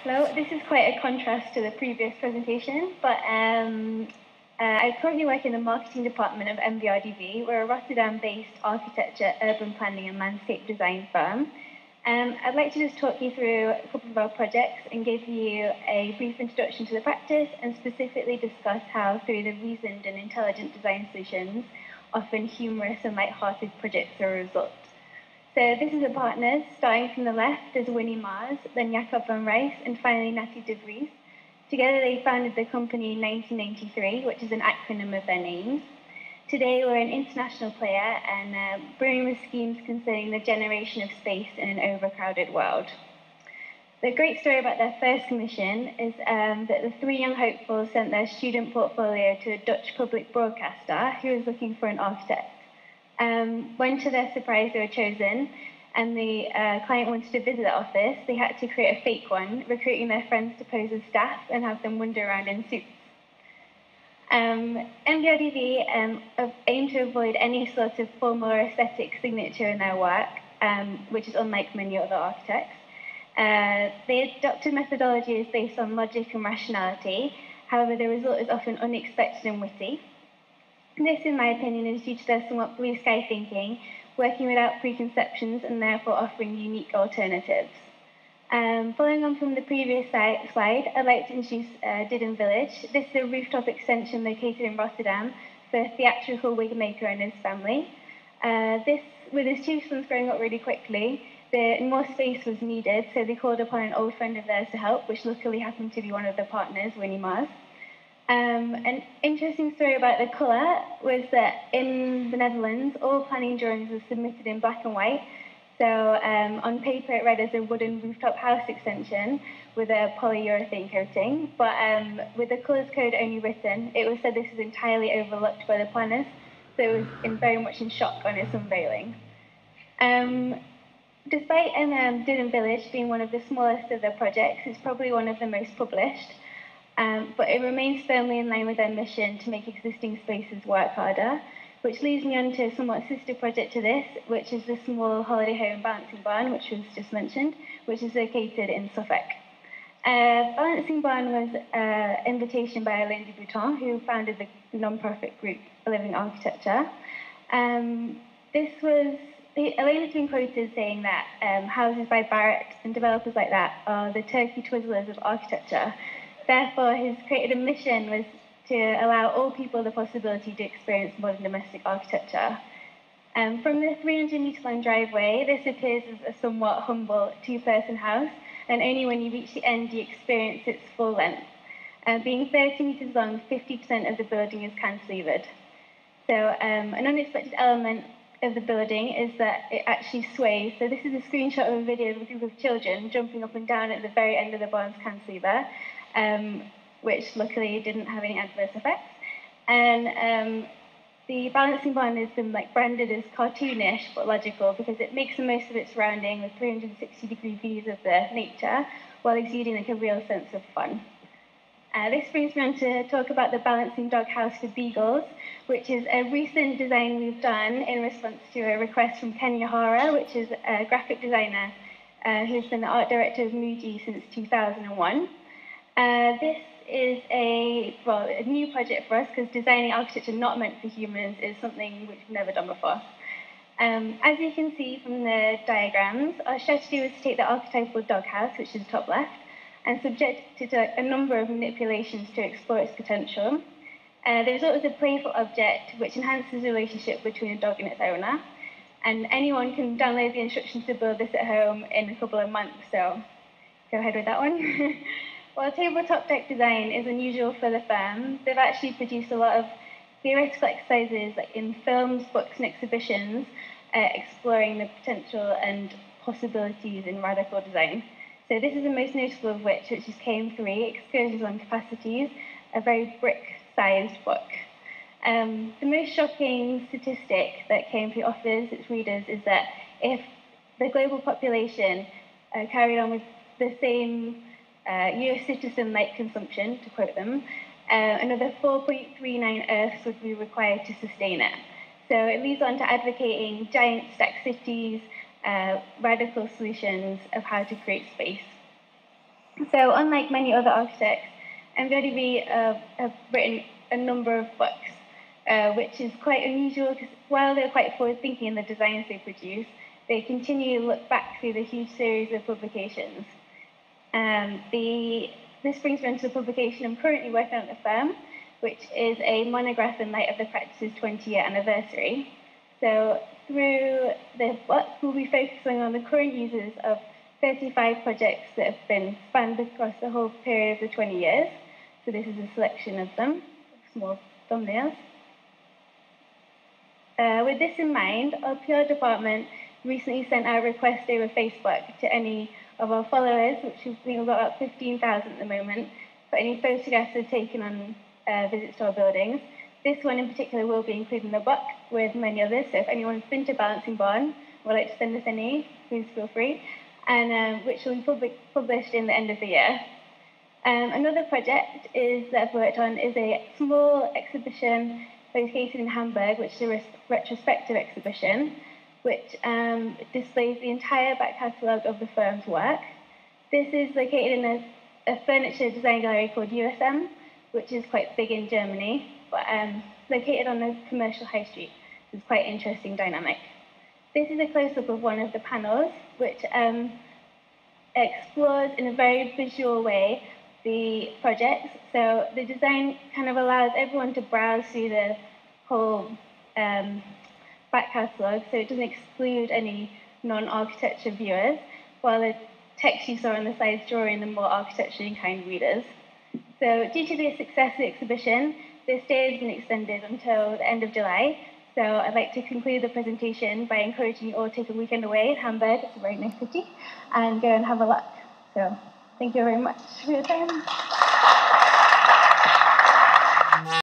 Hello, this is quite a contrast to the previous presentation, but I currently work in the marketing department of MVRDV. We're a Rotterdam-based architecture, urban planning and landscape design firm. I'd like to just talk you through a couple of our projects and give you a brief introduction to the practice and specifically discuss how through the reasoned and intelligent design solutions, often humorous and light-hearted projects are a result. So this is the partners, starting from the left, there's Winnie Mars, then Jacob van Rijs, and finally Natty de Vries. Together they founded the company in 1993, which is an acronym of their names. Today we're an international player and bringing with schemes concerning the generation of space in an overcrowded world. The great story about their first commission is that the three young hopefuls sent their student portfolio to a Dutch public broadcaster who was looking for an architect. When to their surprise they were chosen and the client wanted to visit the office, they had to create a fake one, recruiting their friends to pose as staff and have them wander around in suits. MVRDV aim to avoid any sort of formal or aesthetic signature in their work, which is unlike many other architects. They adopted methodologies based on logic and rationality. However, the result is often unexpected and witty. This, in my opinion, is due to their somewhat blue sky thinking, working without preconceptions and therefore offering unique alternatives. Following on from the previous slide, I'd like to introduce Didden Village. This is a rooftop extension located in Rotterdam for a theatrical wig maker and his family. With his two sons growing up really quickly, more space was needed, so they called upon an old friend of theirs to help, which luckily happened to be one of the partners, Winnie Mars. An interesting story about the colour was that in the Netherlands, all planning drawings were submitted in black and white. So on paper it read as a wooden rooftop house extension with a polyurethane coating, but with the colours code only written, it was said this was entirely overlooked by the planners, so it was very much in shock on its unveiling. Despite Didden Village being one of the smallest of their projects, it's probably one of the most published. But it remains firmly in line with their mission to make existing spaces work harder, which leads me on to a somewhat sister project to this, which is the small holiday home Balancing Barn, which was just mentioned, which is located in Suffolk. Balancing Barn was an invitation by Alain de Botton, who founded the non-profit group Living Architecture. Alain has been quoted saying that houses by Barratt and developers like that are the turkey twizzlers of architecture. Therefore, his created a mission was to allow all people the possibility to experience modern domestic architecture. From the 300-metre-long driveway, this appears as a somewhat humble two-person house, and only when you reach the end do you experience its full length. Being 30 metres long, 50% of the building is cantilevered. So an unexpected element of the building is that it actually sways. So this is a screenshot of a video of a group of children jumping up and down at the very end of the barn's cantilever, which luckily didn't have any adverse effects. And the Balancing Barn has been branded as cartoonish but logical because it makes the most of its surrounding with 360-degree views of the nature while exuding a real sense of fun. This brings me on to talk about the Balancing Dog House for Beagles, which is a recent design we've done in response to a request from Kenya Hara, which is a graphic designer who's been the art director of Muji since 2001. This is a new project for us because designing architecture not meant for humans is something which we've never done before. As you can see from the diagrams, our strategy was to take the archetypal doghouse, which is top left, and subject it to a number of manipulations to explore its potential. The result was a playful object which enhances the relationship between a dog and its owner. And anyone can download the instructions to build this at home in a couple of months, so go ahead with that one. While tabletop deck design is unusual for the firm, they've actually produced a lot of theoretical exercises in films, books, and exhibitions, exploring the potential and possibilities in radical design. So this is the most notable of which is KM3, Excursions on Capacities, a very brick-sized book. The most shocking statistic that KM3 offers its readers is that if the global population carried on with the same US citizen-like consumption, to quote them, another 4.39 Earths would be required to sustain it. So it leads on to advocating giant stack cities, radical solutions of how to create space. So unlike many other architects, MVRDV have written a number of books, which is quite unusual because while they're quite forward-thinking in the designs they produce, they continue to look back through the huge series of publications. This brings me into the publication I'm currently working on at the firm, which is a monograph in light of the practice's 20-year anniversary. So through the book, we'll be focusing on the current uses of 35 projects that have been spanned across the whole period of the 20 years. So this is a selection of them, small thumbnails. With this in mind, our PR department recently sent out a request over Facebook to any of our followers, which I think we've got about 15,000 at the moment, for any photographs they've taken on visits to our buildings. This one in particular will be included in the book with many others, so if anyone's been to Balancing Barn or would like to send us any, please feel free, and which will be published in the end of the year. Another project that I've worked on is a small exhibition located in Hamburg, which is a retrospective exhibition, which displays the entire back catalogue of the firm's work. This is located in a furniture design gallery called USM, which is quite big in Germany, but located on a commercial high street. It's quite an interesting dynamic. This is a close-up of one of the panels, which explores in a very visual way the projects. So the design kind of allows everyone to browse through the whole back catalogue, so it doesn't exclude any non-architecture viewers, while the text you saw on the sides drawing the more architecturally inclined readers. So due to the success of the exhibition, this day has been extended until the end of July. So I'd like to conclude the presentation by encouraging you all to take a weekend away in Hamburg, it's a very nice city, and go and have a look. So thank you very much for your time.